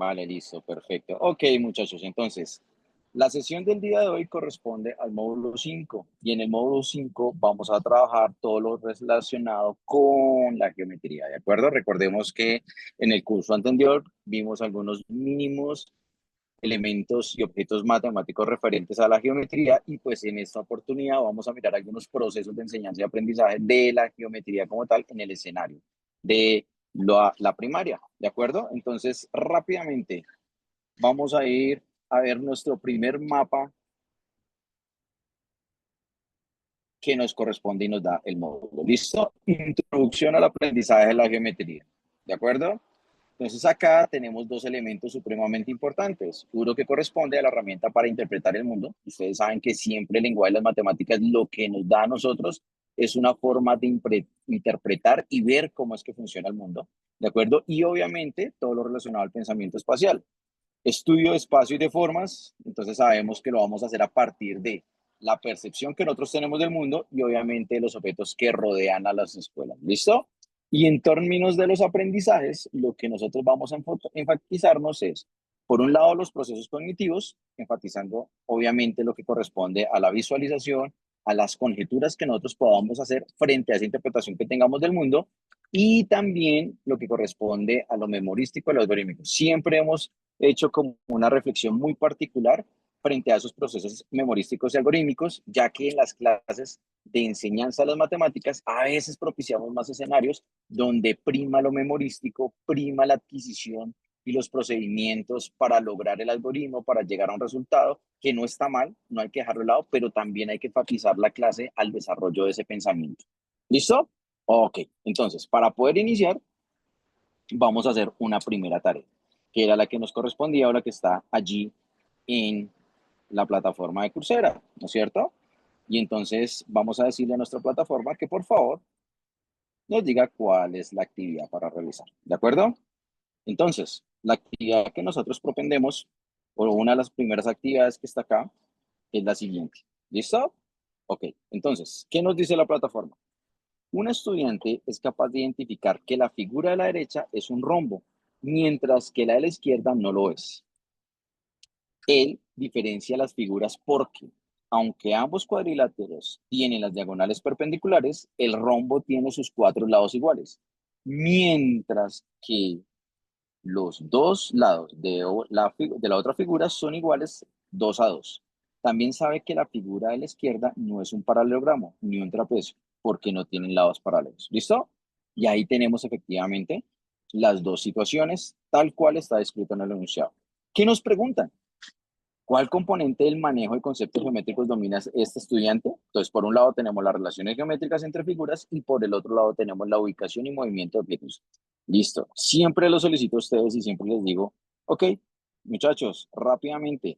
Vale, listo, perfecto. Ok, muchachos, entonces, la sesión del día de hoy corresponde al módulo 5 y en el módulo 5 vamos a trabajar todo lo relacionado con la geometría, ¿de acuerdo? Recordemos que en el curso anterior vimos algunos mínimos elementos y objetos matemáticos referentes a la geometría y pues en esta oportunidad vamos a mirar algunos procesos de enseñanza y aprendizaje de la geometría como tal en el escenario de la primaria, ¿de acuerdo? Entonces, rápidamente vamos a ir a ver nuestro primer mapa que nos corresponde y nos da el módulo. ¿Listo? Introducción al aprendizaje de la geometría, ¿de acuerdo? Entonces acá tenemos dos elementos supremamente importantes. Uno que corresponde a la herramienta para interpretar el mundo. Ustedes saben que siempre el lenguaje de las matemáticas lo que nos da a nosotros es una forma de interpretar y ver cómo es que funciona el mundo. ¿De acuerdo? Y obviamente todo lo relacionado al pensamiento espacial. Estudio de espacio y de formas, entonces sabemos que lo vamos a hacer a partir de la percepción que nosotros tenemos del mundo y obviamente los objetos que rodean a las escuelas. ¿Listo? Y en términos de los aprendizajes, lo que nosotros vamos a enfatizarnos es, por un lado, los procesos cognitivos, enfatizando obviamente lo que corresponde a la visualización, a las conjeturas que nosotros podamos hacer frente a esa interpretación que tengamos del mundo, y también lo que corresponde a lo memorístico, a lo algorítmico. Siempre hemos hecho como una reflexión muy particular frente a esos procesos memorísticos y algorítmicos, ya que en las clases de enseñanza de las matemáticas a veces propiciamos más escenarios donde prima lo memorístico, prima la adquisición y los procedimientos para lograr el algoritmo, para llegar a un resultado, que no está mal, no hay que dejarlo de lado, pero también hay que enfatizar la clase al desarrollo de ese pensamiento. ¿Listo? Ok, entonces, para poder iniciar, vamos a hacer una primera tarea, que era la que nos correspondía o la que está allí en la plataforma de Coursera, ¿no es cierto? Y entonces vamos a decirle a nuestra plataforma que por favor nos diga cuál es la actividad para realizar, ¿de acuerdo? Entonces, la actividad que nosotros propendemos, o una de las primeras actividades que está acá, es la siguiente. ¿Listo? Ok, entonces, ¿qué nos dice la plataforma? Un estudiante es capaz de identificar que la figura de la derecha es un rombo, mientras que la de la izquierda no lo es. Él diferencia las figuras porque, aunque ambos cuadriláteros tienen las diagonales perpendiculares, el rombo tiene sus cuatro lados iguales, mientras que los dos lados de la otra figura son iguales 2 a 2. También sabe que la figura de la izquierda no es un paralelogramo ni un trapecio, porque no tienen lados paralelos. ¿Listo? Y ahí tenemos efectivamente las dos situaciones, tal cual está descrito en el enunciado. ¿Qué nos preguntan? ¿Cuál componente del manejo de conceptos geométricos domina este estudiante? Entonces, por un lado tenemos las relaciones geométricas entre figuras y por el otro lado tenemos la ubicación y movimiento de objetos. Listo. Siempre lo solicito a ustedes y siempre les digo, ok, muchachos, rápidamente,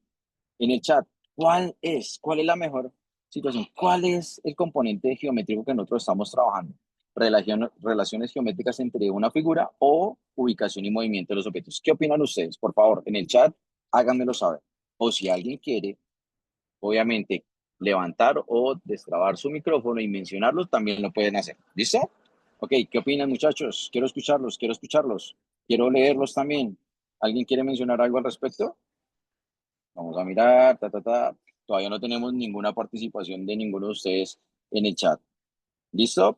en el chat, ¿cuál es la mejor situación? ¿Cuál es el componente geométrico que nosotros estamos trabajando? Relaciones geométricas entre una figura o ubicación y movimiento de los objetos. ¿Qué opinan ustedes? Por favor, en el chat, háganmelo saber. O si alguien quiere, obviamente, levantar o destrabar su micrófono y mencionarlos, también lo pueden hacer. ¿Listo? Ok, ¿qué opinan, muchachos? Quiero escucharlos, quiero escucharlos. Quiero leerlos también. ¿Alguien quiere mencionar algo al respecto? Vamos a mirar, Todavía no tenemos ninguna participación de ninguno de ustedes en el chat. ¿Listo?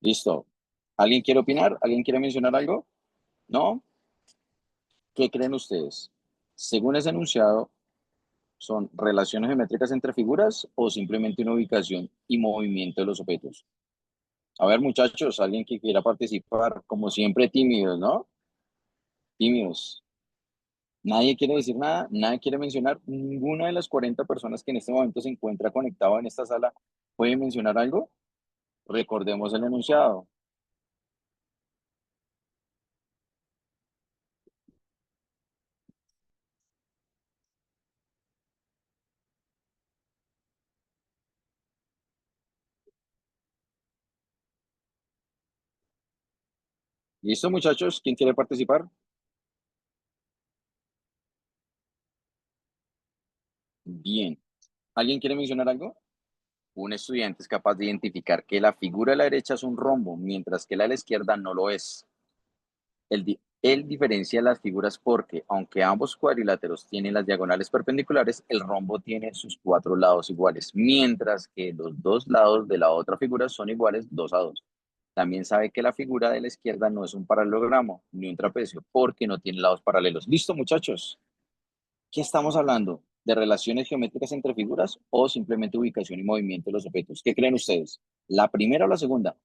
Listo. ¿Alguien quiere opinar? ¿Alguien quiere mencionar algo? ¿No? ¿Qué creen ustedes? Según ese enunciado, ¿son relaciones geométricas entre figuras o simplemente una ubicación y movimiento de los objetos? A ver, muchachos, alguien que quiera participar, como siempre, tímidos, ¿no? Tímidos. Nadie quiere decir nada, nadie quiere mencionar. Ninguna de las 40 personas que en este momento se encuentra conectado en esta sala puede mencionar algo. Recordemos el enunciado. ¿Listo, muchachos? ¿Quién quiere participar? Bien. ¿Alguien quiere mencionar algo? un estudiante es capaz de identificar que la figura de la derecha es un rombo, mientras que la de la izquierda no lo es. Él diferencia las figuras porque, aunque ambos cuadriláteros tienen las diagonales perpendiculares, el rombo tiene sus 4 lados iguales, mientras que los 2 lados de la otra figura son iguales 2 a 2. También sabe que la figura de la izquierda no es un paralelogramo ni un trapecio, porque no tiene lados paralelos. ¿Listo, muchachos? ¿Qué estamos hablando? ¿De relaciones geométricas entre figuras o simplemente ubicación y movimiento de los objetos? ¿Qué creen ustedes? ¿La primera o la segunda?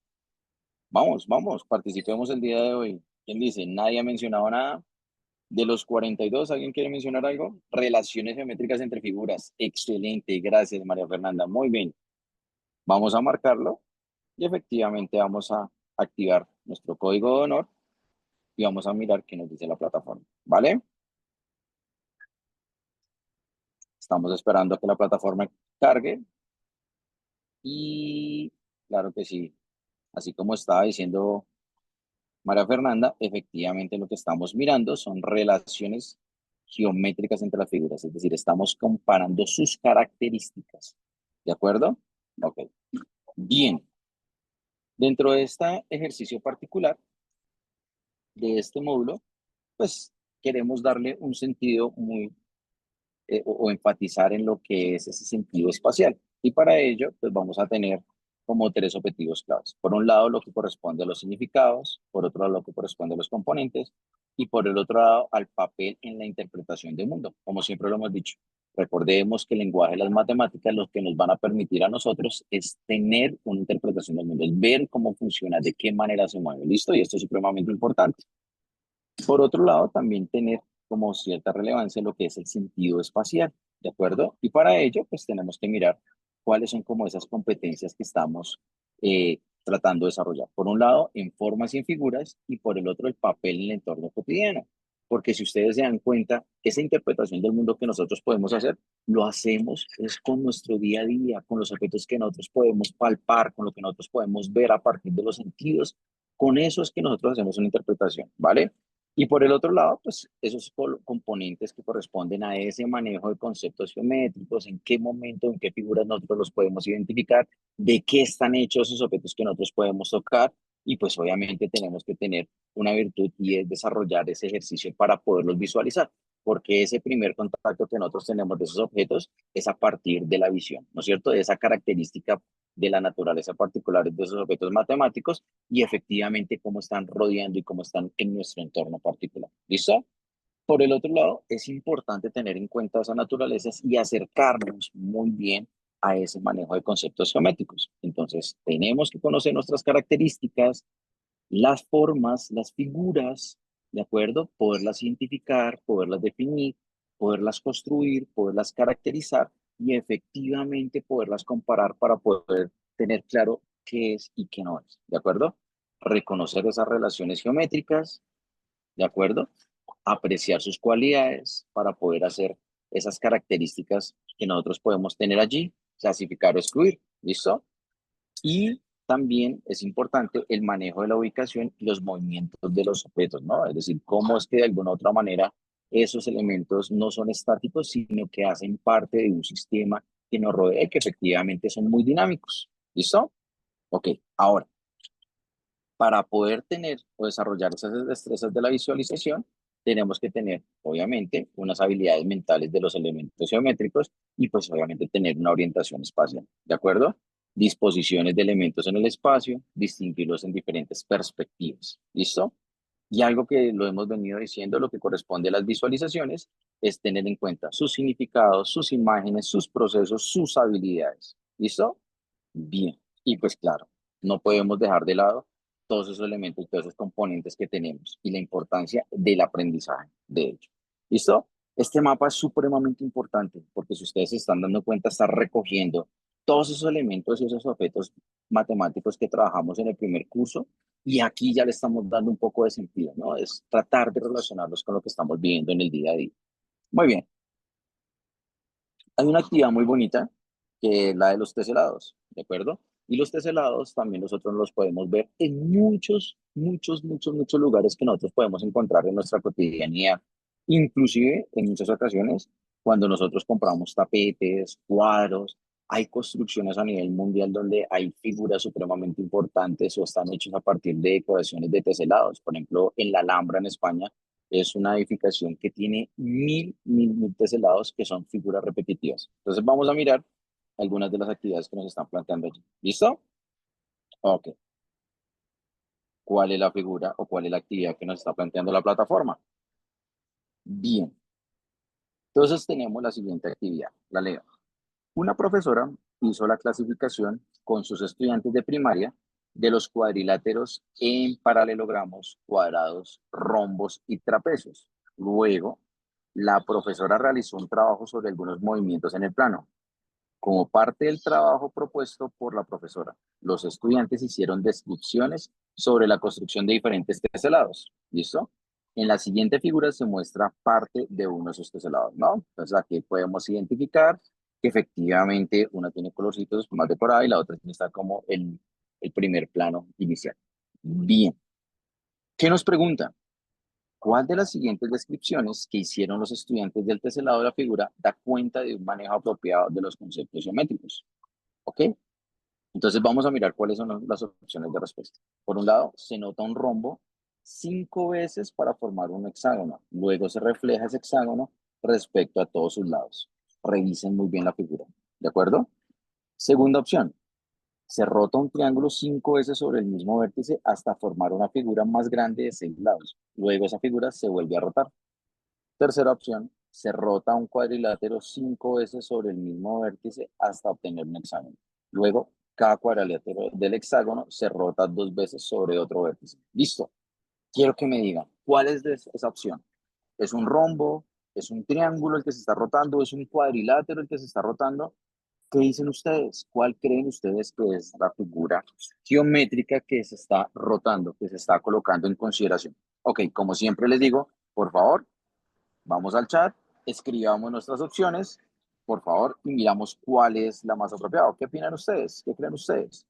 Vamos, vamos, participemos el día de hoy. ¿Quién dice? Nadie ha mencionado nada. De los 42, ¿alguien quiere mencionar algo? Relaciones geométricas entre figuras. Excelente, gracias María Fernanda. Muy bien. Vamos a marcarlo y efectivamente vamos a activar nuestro código de honor y vamos a mirar qué nos dice la plataforma. ¿Vale? Estamos esperando a que la plataforma cargue y claro que sí. Así como estaba diciendo María Fernanda, efectivamente lo que estamos mirando son relaciones geométricas entre las figuras, es decir, estamos comparando sus características. ¿De acuerdo? Ok. Bien. Dentro de este ejercicio particular de este módulo, pues queremos darle un sentido muy o enfatizar en lo que es ese sentido espacial. Y para ello, pues vamos a tener como 3 objetivos claves. Por un lado, lo que corresponde a los significados, por otro lado, lo que corresponde a los componentes, y por el otro lado, al papel en la interpretación del mundo, como siempre lo hemos dicho. Recordemos que el lenguaje de las matemáticas lo que nos van a permitir a nosotros es tener una interpretación del mundo, es ver cómo funciona, de qué manera se mueve. ¿Listo? Y esto es supremamente importante. Por otro lado, también tener como cierta relevancia lo que es el sentido espacial, ¿de acuerdo? Y para ello, pues tenemos que mirar cuáles son como esas competencias que estamos tratando de desarrollar. Por un lado, en formas y en figuras, y por el otro, el papel en el entorno cotidiano. Porque si ustedes se dan cuenta, esa interpretación del mundo que nosotros podemos hacer, lo hacemos es con nuestro día a día, con los objetos que nosotros podemos palpar, con lo que nosotros podemos ver a partir de los sentidos. Con eso es que nosotros hacemos una interpretación, ¿vale? Y por el otro lado, pues esos componentes que corresponden a ese manejo de conceptos geométricos, en qué momento, en qué figuras nosotros los podemos identificar, de qué están hechos esos objetos que nosotros podemos tocar. Y pues obviamente tenemos que tener una virtud y es desarrollar ese ejercicio para poderlos visualizar, porque ese primer contacto que nosotros tenemos de esos objetos es a partir de la visión, ¿no es cierto? De esa característica de la naturaleza particular de esos objetos matemáticos y efectivamente cómo están rodeando y cómo están en nuestro entorno particular. ¿Listo? Por el otro lado, es importante tener en cuenta esas naturalezas y acercarnos muy bien a ese manejo de conceptos geométricos. Entonces, tenemos que conocer nuestras características, las formas, las figuras, ¿de acuerdo? Poderlas identificar, poderlas definir, poderlas construir, poderlas caracterizar y efectivamente poderlas comparar para poder tener claro qué es y qué no es, ¿de acuerdo? Reconocer esas relaciones geométricas, ¿de acuerdo? Apreciar sus cualidades para poder hacer esas características que nosotros podemos tener allí, clasificar o excluir, ¿listo? Y también es importante el manejo de la ubicación y los movimientos de los objetos, ¿no? Es decir, cómo es que de alguna u otra manera esos elementos no son estáticos, sino que hacen parte de un sistema que nos rodea y que efectivamente son muy dinámicos. ¿Listo? Ok, ahora, para poder tener o desarrollar esas destrezas de la visualización, tenemos que tener, obviamente, unas habilidades mentales de los elementos geométricos y pues obviamente tener una orientación espacial, ¿de acuerdo? Disposiciones de elementos en el espacio, distinguirlos en diferentes perspectivas, ¿listo? Y algo que lo hemos venido diciendo, lo que corresponde a las visualizaciones, es tener en cuenta sus significados, sus imágenes, sus procesos, sus habilidades, ¿listo? Bien, y pues claro, no podemos dejar de lado todos esos elementos, todos esos componentes que tenemos y la importancia del aprendizaje de ellos. ¿Listo? Este mapa es supremamente importante porque si ustedes se están dando cuenta, está recogiendo todos esos elementos y esos objetos matemáticos que trabajamos en el primer curso y aquí ya le estamos dando un poco de sentido, ¿no? Es tratar de relacionarlos con lo que estamos viviendo en el día a día. Muy bien, hay una actividad muy bonita que es la de los teselados, ¿de acuerdo? Y los teselados también nosotros los podemos ver en muchos lugares que nosotros podemos encontrar en nuestra cotidianidad. Inclusive en muchas ocasiones cuando nosotros compramos tapetes, cuadros, Hay construcciones a nivel mundial donde hay figuras supremamente importantes o están hechas a partir de decoraciones de teselados. Por ejemplo, en la Alhambra, en España, es una edificación que tiene mil teselados que son figuras repetitivas. Entonces vamos a mirar algunas de las actividades que nos están planteando allí. ¿Listo? Ok. ¿Cuál es la figura o cuál es la actividad que nos está planteando la plataforma? Bien. Entonces tenemos la siguiente actividad. La leo. Una profesora hizo la clasificación con sus estudiantes de primaria de los cuadriláteros en paralelogramos, cuadrados, rombos y trapecios. Luego, la profesora realizó un trabajo sobre algunos movimientos en el plano. Como parte del trabajo propuesto por la profesora, los estudiantes hicieron descripciones sobre la construcción de diferentes teselados. ¿Listo? En la siguiente figura se muestra parte de uno de esos teselados, ¿no? Entonces aquí podemos identificar que efectivamente una tiene colorcitos más decorada y la otra está como el primer plano inicial. Bien. ¿Qué nos pregunta? ¿Cuál de las siguientes descripciones que hicieron los estudiantes del teselado de la figura da cuenta de un manejo apropiado de los conceptos geométricos? ¿Ok? Entonces vamos a mirar cuáles son las opciones de respuesta. Por un lado, se nota un rombo 5 veces para formar un hexágono. Luego se refleja ese hexágono respecto a todos sus lados. Revisen muy bien la figura. ¿De acuerdo? Segunda opción, se rota un triángulo 5 veces sobre el mismo vértice hasta formar una figura más grande de 6 lados. Luego esa figura se vuelve a rotar. Tercera opción, se rota un cuadrilátero 5 veces sobre el mismo vértice hasta obtener un hexágono. Luego, cada cuadrilátero del hexágono se rota 2 veces sobre otro vértice. Listo. Quiero que me digan, ¿cuál es esa opción? ¿Es un rombo? ¿Es un triángulo el que se está rotando? ¿Es un cuadrilátero el que se está rotando? ¿Qué dicen ustedes? ¿Cuál creen ustedes que es la figura geométrica que se está rotando, que se está colocando en consideración? Ok, como siempre les digo, por favor, vamos al chat, escribamos nuestras opciones, por favor, y miramos cuál es la más apropiada. ¿Qué opinan ustedes? ¿Qué creen ustedes?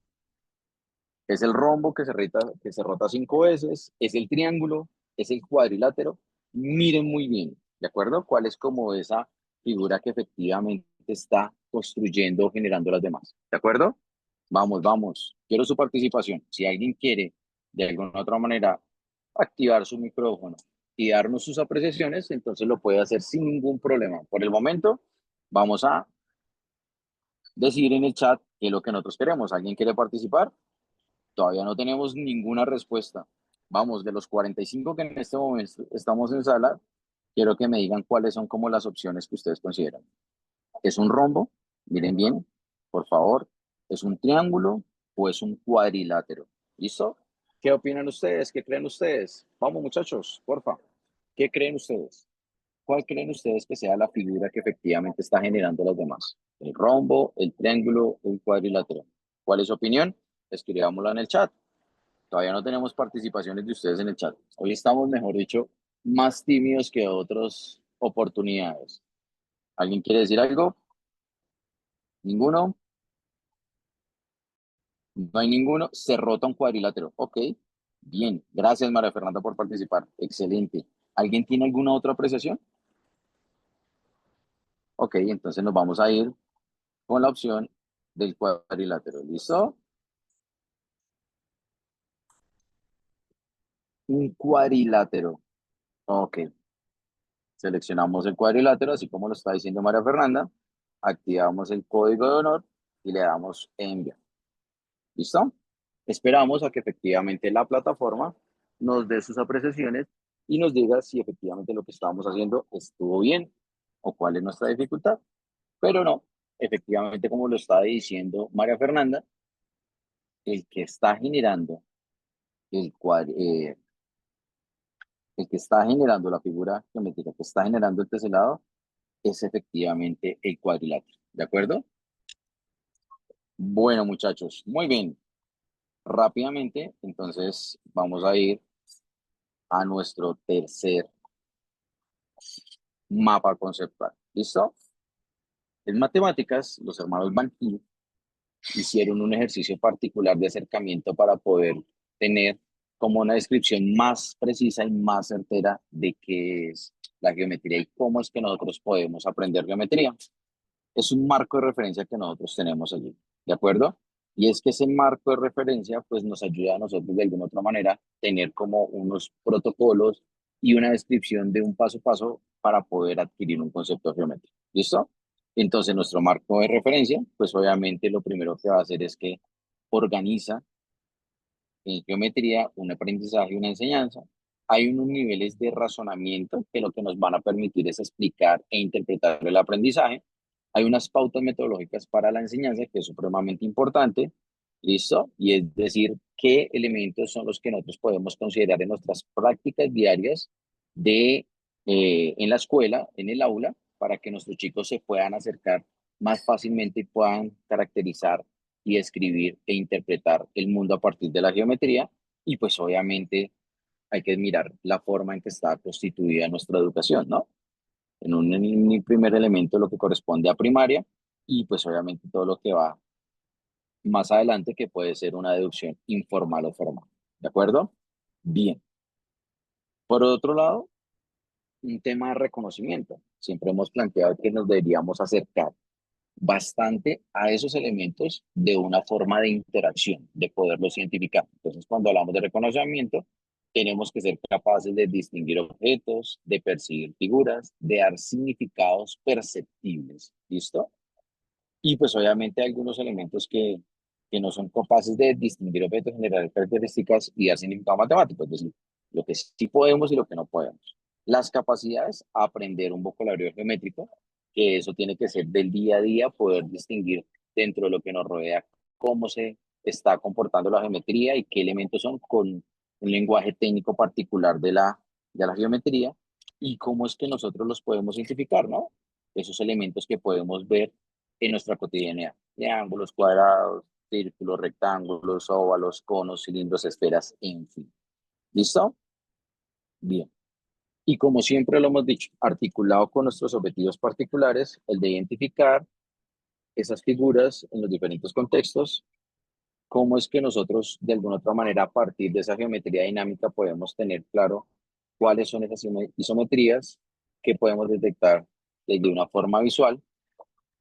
¿Es el rombo que se rota 5 veces? ¿Es el triángulo? ¿Es el cuadrilátero? Miren muy bien, ¿de acuerdo? ¿Cuál es como esa figura que efectivamente está construyendo o generando las demás? ¿De acuerdo? Vamos, vamos. Quiero su participación. Si alguien quiere de alguna otra manera activar su micrófono y darnos sus apreciaciones, entonces lo puede hacer sin ningún problema. Por el momento, vamos a decir en el chat qué es lo que nosotros queremos. ¿Alguien quiere participar? Todavía no tenemos ninguna respuesta. Vamos, de los 45 que en este momento estamos en sala, quiero que me digan cuáles son como las opciones que ustedes consideran. ¿Es un rombo? Miren bien, por favor. ¿Es un triángulo o es un cuadrilátero? ¿Listo? ¿Qué opinan ustedes? ¿Qué creen ustedes? Vamos, muchachos, porfa. ¿Qué creen ustedes? ¿Cuál creen ustedes que sea la figura que efectivamente está generando los demás? ¿El rombo, el triángulo o el cuadrilátero? ¿Cuál es su opinión? Escribámosla en el chat. Todavía no tenemos participaciones de ustedes en el chat. Hoy estamos, mejor dicho, más tímidos que otras oportunidades. ¿Alguien quiere decir algo? ¿Ninguno? No hay ninguno. Se rota un cuadrilátero. Ok. Bien. Gracias, María Fernanda, por participar. Excelente. ¿Alguien tiene alguna otra apreciación? Ok, entonces nos vamos a ir con la opción del cuadrilátero. ¿Listo? Un cuadrilátero. Ok. Seleccionamos el cuadrilátero, así como lo está diciendo María Fernanda. Activamos el código de honor y le damos enviar. ¿Listo? Esperamos a que efectivamente la plataforma nos dé sus apreciaciones y nos diga si efectivamente lo que estábamos haciendo estuvo bien o cuál es nuestra dificultad. Pero no, efectivamente, como lo está diciendo María Fernanda, el que está generando el, el que está generando la figura geométrica, que está generando el teselado, es efectivamente el cuadrilátero. ¿De acuerdo? Bueno, muchachos, muy bien. Rápidamente, entonces vamos a ir a nuestro tercer mapa conceptual. ¿Listo? En matemáticas, los hermanos Banquillo hicieron un ejercicio particular de acercamiento para poder tener como una descripción más precisa y más certera de qué es la geometría y cómo es que nosotros podemos aprender geometría. es un marco de referencia que nosotros tenemos allí, ¿de acuerdo? Y es que ese marco de referencia pues nos ayuda a nosotros de alguna otra manera tener como unos protocolos y una descripción de un paso a paso para poder adquirir un concepto geométrico. ¿Listo? Entonces nuestro marco de referencia pues obviamente lo primero que va a hacer es que organiza en geometría un aprendizaje y una enseñanza. Hay unos niveles de razonamiento que lo que nos van a permitir es explicar e interpretar el aprendizaje. Hay unas pautas metodológicas para la enseñanza que es supremamente importante, ¿listo? Y es decir, qué elementos son los que nosotros podemos considerar en nuestras prácticas diarias en la escuela, en el aula, para que nuestros chicos se puedan acercar más fácilmente y puedan caracterizar y escribir e interpretar el mundo a partir de la geometría. Y pues obviamente hay que mirar la forma en que está constituida nuestra educación, ¿no? En un primer elemento lo que corresponde a primaria y pues obviamente todo lo que va más adelante que puede ser una deducción informal o formal. ¿De acuerdo? Bien. Por otro lado, un tema de reconocimiento. Siempre hemos planteado que nos deberíamos acercar bastante a esos elementos de una forma de interacción, de poderlos identificar. Entonces, cuando hablamos de reconocimiento, tenemos que ser capaces de distinguir objetos, de percibir figuras, de dar significados perceptibles. ¿Listo? Y pues obviamente hay algunos elementos que no son capaces de distinguir objetos, generar características y dar significado matemático, es decir, lo que sí podemos y lo que no podemos. Las capacidades, aprender un vocabulario geométrico, que eso tiene que ser del día a día, poder distinguir dentro de lo que nos rodea cómo se está comportando la geometría y qué elementos son con un lenguaje técnico particular de la geometría y cómo es que nosotros los podemos identificar, ¿no? Esos elementos que podemos ver en nuestra cotidianidad. Triángulos, cuadrados, círculos, rectángulos, óvalos, conos, cilindros, esferas, en fin. ¿Listo? Bien. Y como siempre lo hemos dicho, articulado con nuestros objetivos particulares, el de identificar esas figuras en los diferentes contextos, cómo es que nosotros, de alguna otra manera, a partir de esa geometría dinámica, podemos tener claro cuáles son esas isometrías que podemos detectar desde una forma visual,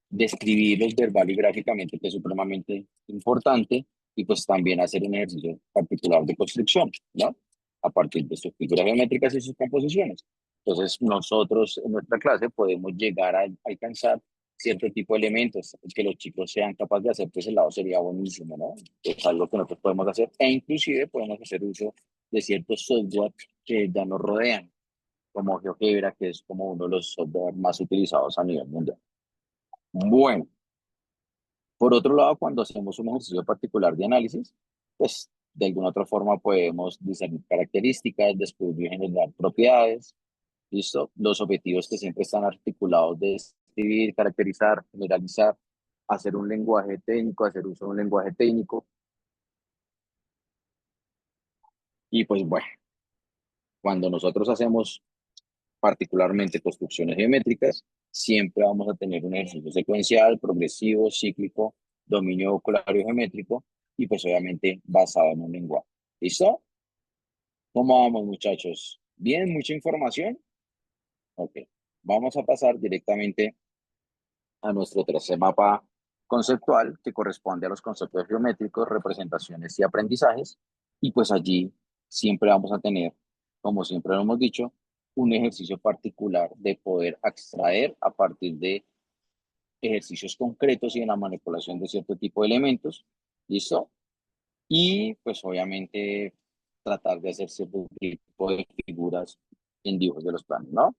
describirlos verbal y gráficamente, que es supremamente importante, y pues también hacer un ejercicio particular de construcción, ¿no? A partir de sus figuras geométricas y sus composiciones. Entonces, nosotros en nuestra clase podemos llegar a alcanzar cierto tipo de elementos que los chicos sean capaces de hacer, pues el lado sería buenísimo, ¿no? Es algo que nosotros podemos hacer e inclusive podemos hacer uso de ciertos software que ya nos rodean, como GeoGebra, que es como uno de los software más utilizados a nivel mundial. Bueno, por otro lado, cuando hacemos un ejercicio particular de análisis, pues de alguna otra forma podemos discernir características, descubrir y generar propiedades, ¿listo? Los objetivos que siempre están articulados de escribir, caracterizar, generalizar, hacer un lenguaje técnico, hacer uso de un lenguaje técnico. Y pues bueno, cuando nosotros hacemos particularmente construcciones geométricas, siempre vamos a tener un ejercicio secuencial, progresivo, cíclico, dominio vocabulario geométrico y pues obviamente basado en un lenguaje. ¿Listo? ¿Cómo vamos, muchachos? ¿Bien? ¿Mucha información? Ok. Vamos a pasar directamente a nuestro tercer mapa conceptual que corresponde a los conceptos geométricos, representaciones y aprendizajes. Y pues allí siempre vamos a tener, como siempre lo hemos dicho, un ejercicio particular de poder extraer a partir de ejercicios concretos y en la manipulación de cierto tipo de elementos. ¿Listo? Y pues obviamente tratar de hacer cierto tipo de figuras en dibujos de los planos, ¿no?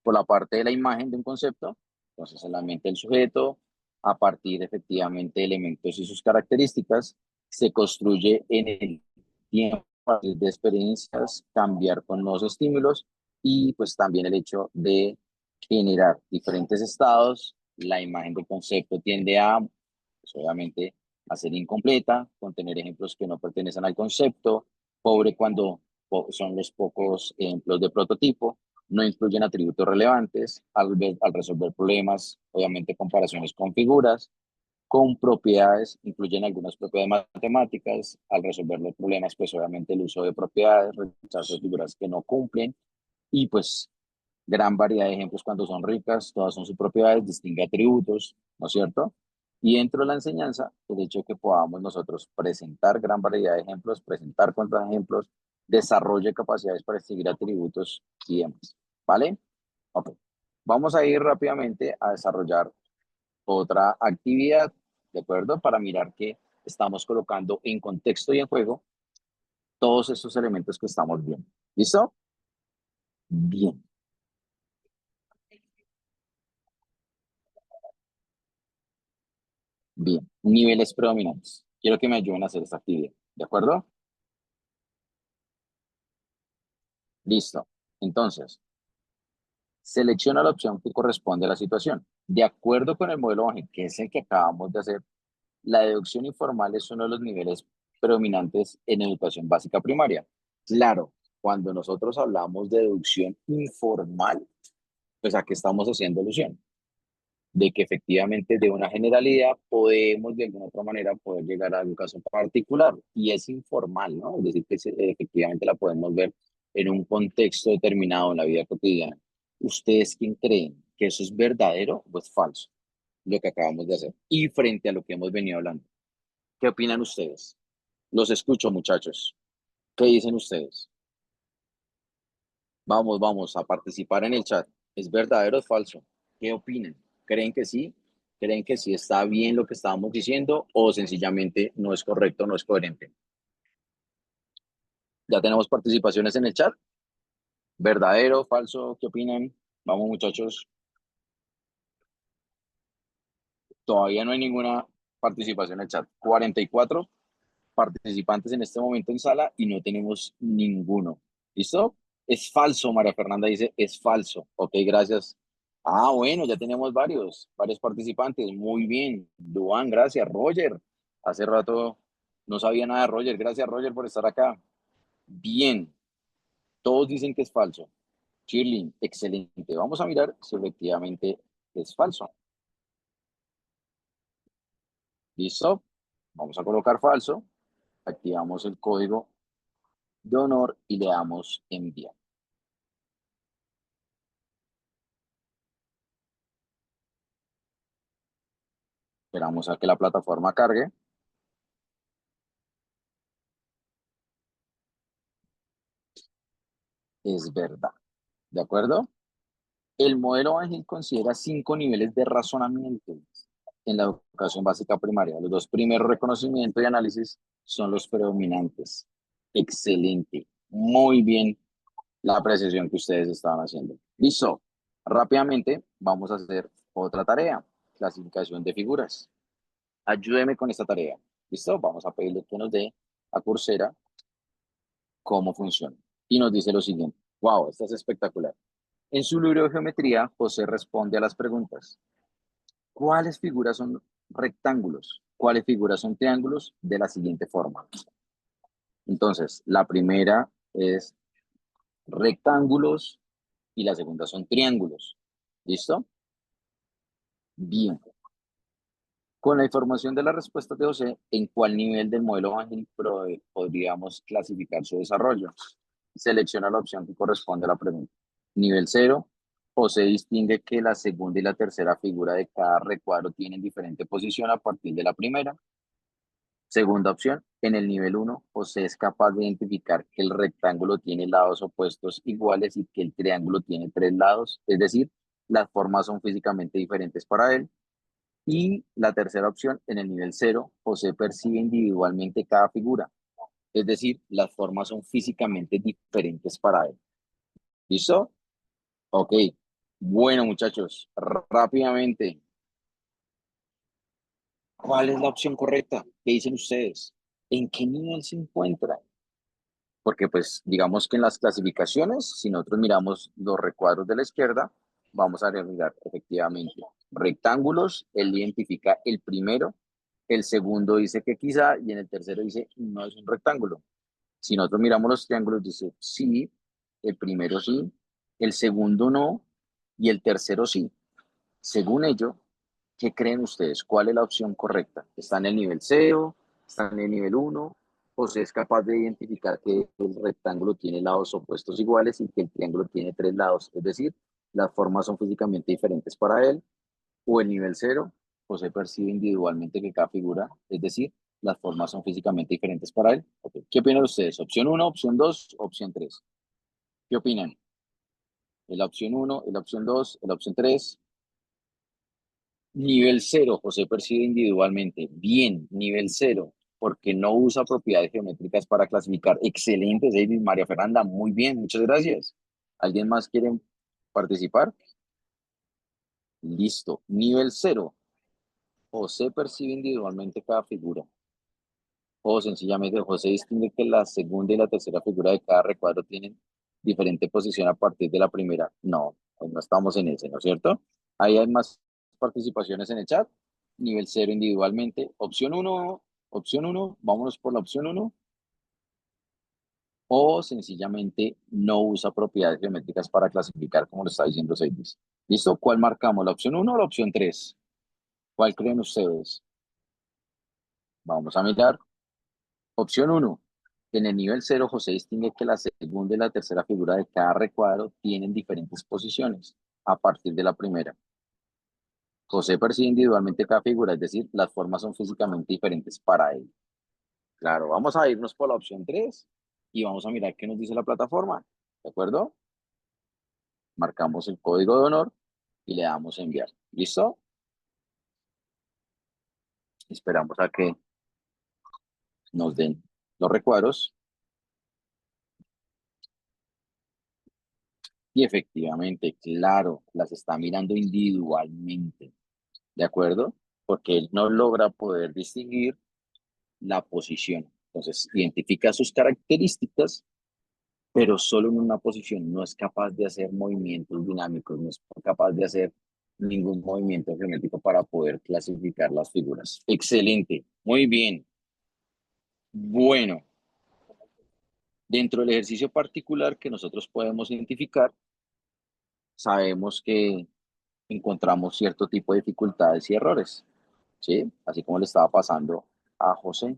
Por la parte de la imagen de un concepto, entonces en la mente del sujeto, a partir efectivamente de elementos y sus características, se construye en el tiempo a partir de experiencias, cambiar con nuevos estímulos y pues también el hecho de generar diferentes estados. La imagen del concepto tiende a, pues obviamente, a ser incompleta, contener ejemplos que no pertenecen al concepto, pobre cuando son los pocos ejemplos de prototipo, no incluyen atributos relevantes, al resolver problemas, obviamente comparaciones con figuras, con propiedades, incluyen algunas propiedades matemáticas, al resolver los problemas, pues obviamente el uso de propiedades, rechazo de figuras que no cumplen, y pues Gran variedad de ejemplos cuando son ricas, todas son sus propiedades, distingue atributos, ¿no es cierto? Y dentro de la enseñanza, el hecho de que podamos nosotros presentar gran variedad de ejemplos, presentar contraejemplos, desarrolle capacidades para distinguir atributos y demás, ¿vale? Ok. Vamos a ir rápidamente a desarrollar otra actividad, ¿de acuerdo? Para mirar que estamos colocando en contexto y en juego todos estos elementos que estamos viendo. ¿Listo? Bien, bien. Niveles predominantes. Quiero que me ayuden a hacer esta actividad, ¿de acuerdo? Listo. Entonces, selecciona la opción que corresponde a la situación. De acuerdo con el modelo Bange, que es el que acabamos de hacer, la deducción informal es uno de los niveles predominantes en educación básica primaria. Claro, cuando nosotros hablamos de deducción informal, pues a qué estamos haciendo alusión, de que efectivamente de una generalidad podemos de alguna otra manera poder llegar a algún caso particular y es informal, ¿no? Es decir, que efectivamente la podemos ver en un contexto determinado en la vida cotidiana. ¿Ustedes quién creen que eso es verdadero o es falso? Lo que acabamos de hacer. Y frente a lo que hemos venido hablando. ¿Qué opinan ustedes? Los escucho, muchachos. ¿Qué dicen ustedes? Vamos, vamos a participar en el chat. ¿Es verdadero o es falso? ¿Qué opinan? ¿Creen que sí? ¿Creen que sí está bien lo que estábamos diciendo o sencillamente no es correcto, no es coherente? Ya tenemos participaciones en el chat. ¿Verdadero, falso? ¿Qué opinan? Vamos, muchachos. Todavía no hay ninguna participación en el chat. 44 participantes en este momento en sala y no tenemos ninguno. ¿Listo? Es falso, María Fernanda dice, es falso. Ok, gracias. Ah, bueno, ya tenemos varios participantes. Muy bien. Duan, gracias. Roger. Hace rato no sabía nada de Roger. Gracias, Roger, por estar acá. Bien. Todos dicen que es falso. Shirley, excelente. Vamos a mirar si efectivamente es falso. ¿Listo? Vamos a colocar falso. Activamos el código de honor y le damos enviar. Esperamos a que la plataforma cargue. Es verdad. ¿De acuerdo? El modelo Ágil considera 5 niveles de razonamiento en la educación básica primaria. Los dos primeros, reconocimiento y análisis, son los predominantes. Excelente. Muy bien la precisión que ustedes estaban haciendo. Listo. Rápidamente vamos a hacer otra tarea. Clasificación de figuras. Ayúdeme con esta tarea. ¿Listo? Vamos a pedirle que nos dé a Coursera cómo funciona. Y nos dice lo siguiente. Wow, esta es espectacular. En su libro de geometría, José responde a las preguntas. ¿Cuáles figuras son rectángulos? ¿Cuáles figuras son triángulos? De la siguiente forma. Entonces, la primera es rectángulos y la segunda son triángulos. ¿Listo? Bien. Con la información de las respuestas de José, ¿en cuál nivel del modelo evangélico podríamos clasificar su desarrollo? Selecciona la opción que corresponde a la pregunta. Nivel cero, José distingue que la segunda y la tercera figura de cada recuadro tienen diferente posición a partir de la primera. Segunda opción, en el nivel uno, José es capaz de identificar que el rectángulo tiene lados opuestos iguales y que el triángulo tiene 3 lados, es decir, las formas son físicamente diferentes para él. Y la tercera opción, en el nivel cero, José percibe individualmente cada figura, es decir, las formas son físicamente diferentes para él. ¿Listo? Ok. Bueno, muchachos, rápidamente, ¿cuál es la opción correcta? ¿Qué dicen ustedes? ¿En qué nivel se encuentra? Porque pues digamos que en las clasificaciones, si nosotros miramos los recuadros de la izquierda, vamos a mirar efectivamente rectángulos, él identifica el primero, el segundo dice que quizá y en el tercero dice no es un rectángulo. Si nosotros miramos los triángulos, dice sí, el primero sí, el segundo no y el tercero sí. Según ello, ¿qué creen ustedes? ¿Cuál es la opción correcta? ¿Está en el nivel cero? ¿Está en el nivel uno? ¿O se es capaz de identificar que el rectángulo tiene lados opuestos iguales y que el triángulo tiene 3 lados? Es decir, las formas son físicamente diferentes para él, o el nivel cero, José percibe individualmente que cada figura, es decir, las formas son físicamente diferentes para él. Okay. ¿Qué opinan ustedes? ¿Opción uno, opción 2, opción 3? ¿Qué opinan? ¿Es la opción 1, es la opción 2, es la opción 3? Nivel cero, José percibe individualmente. Bien, nivel cero, porque no usa propiedades geométricas para clasificar. Excelente, David, María Fernanda, muy bien, muchas gracias. ¿Alguien más quiere participar? Listo. Nivel cero, José percibe individualmente cada figura. O sencillamente José distingue que la segunda y la tercera figura de cada recuadro tienen diferente posición a partir de la primera. No, pues no estamos en ese, ¿no es cierto? Ahí hay más participaciones en el chat. Nivel cero individualmente. Opción uno, vámonos por la opción uno. O sencillamente no usa propiedades geométricas para clasificar, como lo está diciendo Seidis. ¿Listo? ¿Cuál marcamos? ¿La opción uno o la opción 3? ¿Cuál creen ustedes? Vamos a mirar. Opción uno. En el nivel cero, José distingue que la segunda y la tercera figura de cada recuadro tienen diferentes posiciones a partir de la primera. José percibe individualmente cada figura, es decir, las formas son físicamente diferentes para él. Claro, vamos a irnos por la opción 3 y vamos a mirar qué nos dice la plataforma. ¿De acuerdo? Marcamos el código de honor y le damos a enviar. ¿Listo? Esperamos a que nos den los recuadros. Y efectivamente, claro, las está mirando individualmente. ¿De acuerdo? Porque él no logra poder distinguir la posición. Entonces, identifica sus características, pero solo en una posición. No es capaz de hacer movimientos dinámicos, no es capaz de hacer ningún movimiento geométrico para poder clasificar las figuras. Excelente, muy bien. Bueno, dentro del ejercicio particular que nosotros podemos identificar, sabemos que encontramos cierto tipo de dificultades y errores, ¿sí? Así como le estaba pasando a José.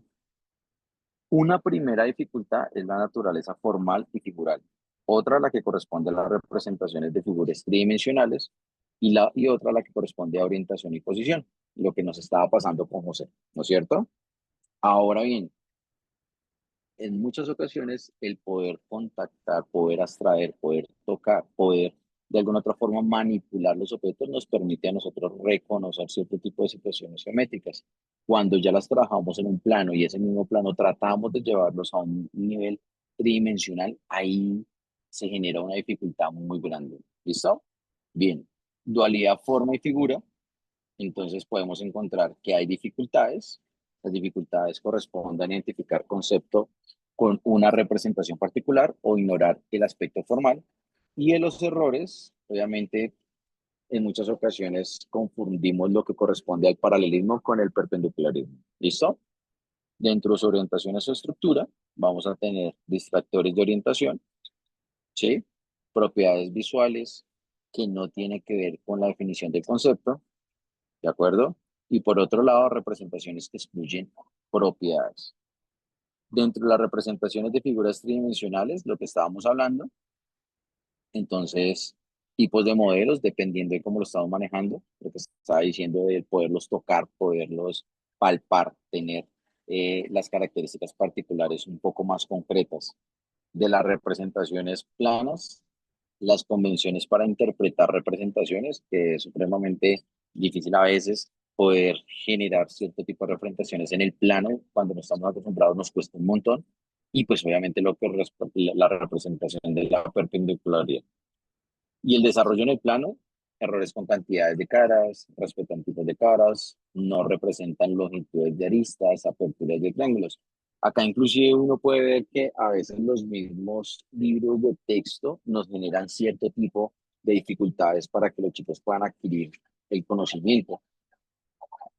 Una primera dificultad es la naturaleza formal y figural. Otra, la que corresponde a las representaciones de figuras tridimensionales. Y otra, la que corresponde a orientación y posición. Lo que nos estaba pasando con José, ¿no es cierto? Ahora bien, en muchas ocasiones el poder contactar, poder abstraer, poder tocar, poder de alguna otra forma manipular los objetos nos permite a nosotros reconocer cierto tipo de situaciones geométricas. Cuando ya las trabajamos en un plano y ese mismo plano tratamos de llevarlos a un nivel tridimensional, ahí se genera una dificultad muy grande. ¿Listo? Bien. Dualidad forma y figura. Entonces podemos encontrar que hay dificultades. Las dificultades corresponden a identificar concepto con una representación particular o ignorar el aspecto formal. Y en los errores, obviamente, en muchas ocasiones confundimos lo que corresponde al paralelismo con el perpendicularismo. ¿Listo? Dentro de su orientación a su estructura, vamos a tener distractores de orientación, ¿sí? Propiedades visuales que no tienen que ver con la definición del concepto, ¿de acuerdo? Y por otro lado, representaciones que excluyen propiedades. Dentro de las representaciones de figuras tridimensionales, lo que estábamos hablando, entonces, tipos de modelos, dependiendo de cómo lo estamos manejando, lo que estaba diciendo de poderlos tocar, poderlos palpar, tener las características particulares un poco más concretas. De las representaciones planas, las convenciones para interpretar representaciones, que es supremamente difícil a veces poder generar cierto tipo de representaciones en el plano, cuando no estamos acostumbrados nos cuesta un montón, y pues obviamente lo que la representación de la perpendicularidad. Y el desarrollo en el plano, errores con cantidades de caras, respetan tipos de caras, no representan longitudes de aristas, aperturas de triángulos. Acá inclusive uno puede ver que a veces los mismos libros de texto nos generan cierto tipo de dificultades para que los chicos puedan adquirir el conocimiento.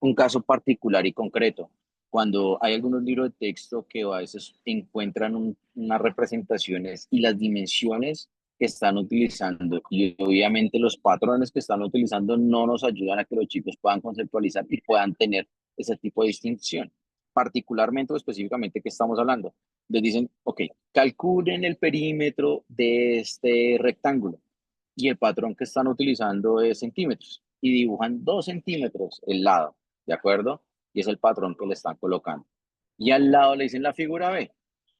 Un caso particular y concreto, cuando hay algunos libros de texto que a veces encuentran unas representaciones y las dimensiones que están utilizando y obviamente los patrones que están utilizando no nos ayudan a que los chicos puedan conceptualizar y puedan tener ese tipo de distinción. Particularmente o específicamente, ¿qué estamos hablando? Les dicen, ok, calculen el perímetro de este rectángulo. y el patrón que están utilizando es centímetros y dibujan 2 centímetros el lado, ¿de acuerdo? Y es el patrón que le están colocando. Y al lado le dicen la figura B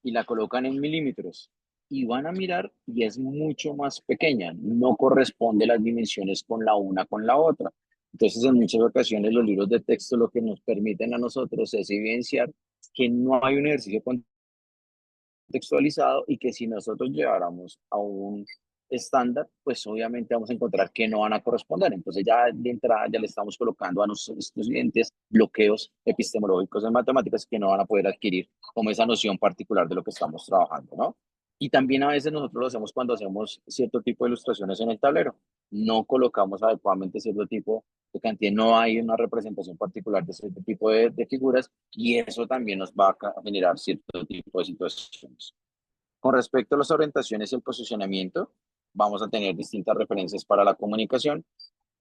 y la colocan en milímetros y van a mirar y es mucho más pequeña, no corresponde las dimensiones con la una con la otra. Entonces, en muchas ocasiones los libros de texto lo que nos permiten a nosotros es evidenciar que no hay un ejercicio contextualizado y que si nosotros lleváramos a un estándar, pues obviamente vamos a encontrar que no van a corresponder. Entonces ya de entrada ya le estamos colocando a nuestros estudiantes bloqueos epistemológicos en matemáticas que no van a poder adquirir como esa noción particular de lo que estamos trabajando, ¿no? Y también a veces nosotros lo hacemos cuando hacemos cierto tipo de ilustraciones en el tablero. No colocamos adecuadamente cierto tipo de cantidad, no hay una representación particular de cierto tipo de figuras y eso también nos va a generar cierto tipo de situaciones. Con respecto a las orientaciones y el posicionamiento, vamos a tener distintas referencias para la comunicación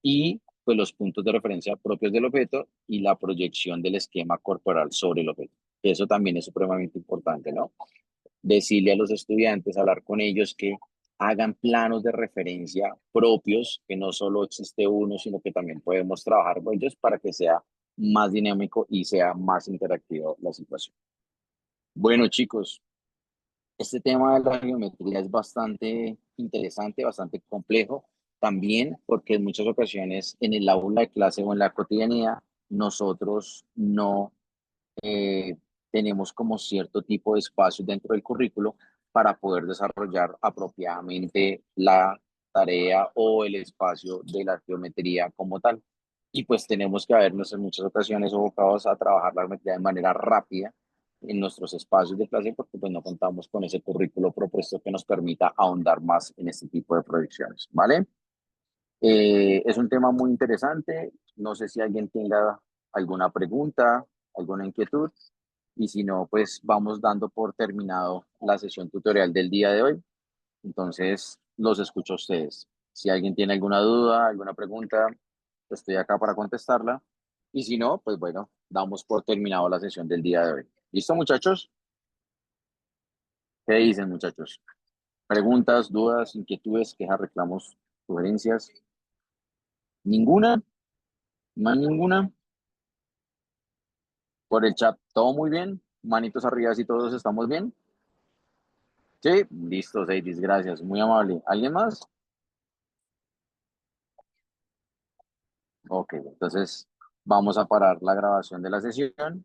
y pues los puntos de referencia propios del objeto y la proyección del esquema corporal sobre el objeto. Eso también es supremamente importante, ¿no? Decirle a los estudiantes, hablar con ellos que hagan planos de referencia propios, que no solo existe uno, sino que también podemos trabajar con ellos para que sea más dinámico y sea más interactivo la situación. Bueno, chicos, este tema de la geometría es bastante interesante, bastante complejo, también porque en muchas ocasiones en el aula de clase o en la cotidianidad nosotros no tenemos como cierto tipo de espacio dentro del currículo para poder desarrollar apropiadamente la tarea o el espacio de la geometría como tal. Y pues tenemos que habernos en muchas ocasiones abocados a trabajar la geometría de manera rápida en nuestros espacios de clase porque pues no contamos con ese currículo propuesto que nos permita ahondar más en este tipo de proyecciones, ¿vale? Es un tema muy interesante. No sé si alguien tenga alguna pregunta, alguna inquietud. Y si no, pues vamos dando por terminado la sesión tutorial del día de hoy. Entonces, los escucho a ustedes. Si alguien tiene alguna duda, alguna pregunta, estoy acá para contestarla. Y si no, pues bueno, damos por terminado la sesión del día de hoy. ¿Listo, muchachos? ¿Qué dicen, muchachos? ¿Preguntas, dudas, inquietudes, quejas, reclamos, sugerencias? ¿Ninguna? ¿Más ninguna? Por el chat, ¿todo muy bien? Manitos arriba si todos estamos bien. Sí, listo, Seidis, gracias, muy amable. ¿Alguien más? Ok, entonces vamos a parar la grabación de la sesión